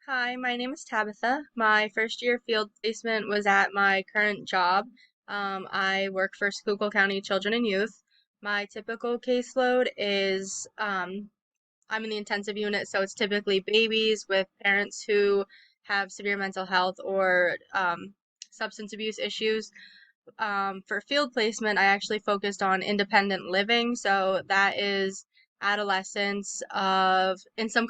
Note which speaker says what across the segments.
Speaker 1: Hi, my name is Tabitha. My first year field placement was at my current job. I work for Schuylkill County Children and Youth. My typical caseload is I'm in the intensive unit, so it's typically babies with parents who have severe mental health or substance abuse issues. For field placement, I actually focused on independent living, so that is adolescents of in some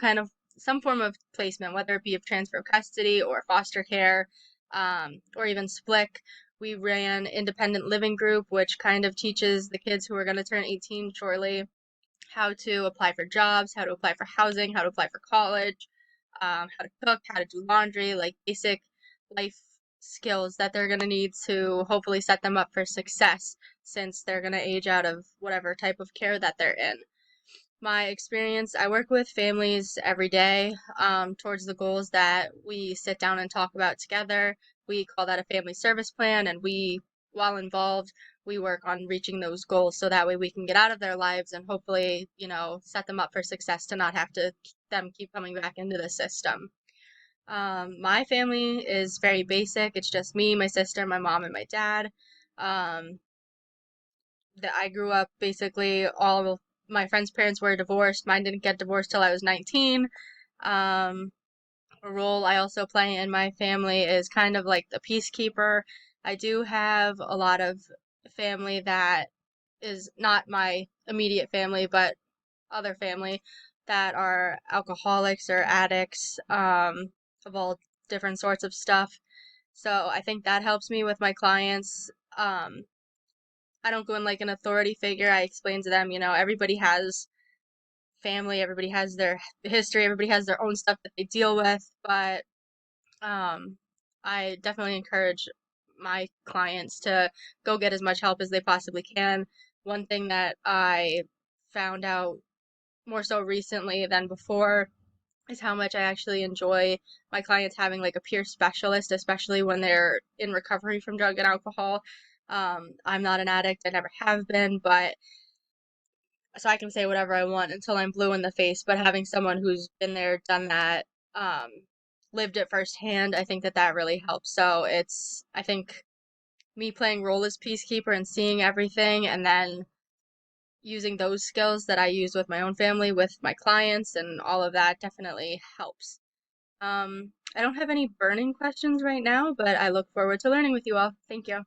Speaker 1: form of placement, whether it be of transfer of custody or foster care, or even SPLIC. We ran independent living group, which kind of teaches the kids who are going to turn 18 shortly how to apply for jobs, how to apply for housing, how to apply for college, how to cook, how to do laundry, like basic life skills that they're going to need to hopefully set them up for success since they're going to age out of whatever type of care that they're in. My experience, I work with families every day towards the goals that we sit down and talk about together. We call that a family service plan, and while involved, we work on reaching those goals so that way we can get out of their lives and hopefully, set them up for success to not have to them keep coming back into the system. My family is very basic. It's just me, my sister, my mom, and my dad. Um, that I grew up basically all of my friends' parents were divorced. Mine didn't get divorced till I was 19. Um, a role I also play in my family is kind of like the peacekeeper. I do have a lot of family that is not my immediate family, but other family that are alcoholics or addicts, of all different sorts of stuff. So I think that helps me with my clients. Um, I don't go in like an authority figure. I explain to them, everybody has family, everybody has their history, everybody has their own stuff that they deal with, but um, I definitely encourage my clients to go get as much help as they possibly can. One thing that I found out more so recently than before is how much I actually enjoy my clients having like a peer specialist, especially when they're in recovery from drug and alcohol. I'm not an addict, I never have been, but so I can say whatever I want until I'm blue in the face. But having someone who's been there, done that, um, lived it firsthand, I think that that really helps. So I think me playing role as peacekeeper and seeing everything, and then using those skills that I use with my own family, with my clients, and all of that definitely helps. I don't have any burning questions right now, but I look forward to learning with you all. Thank you.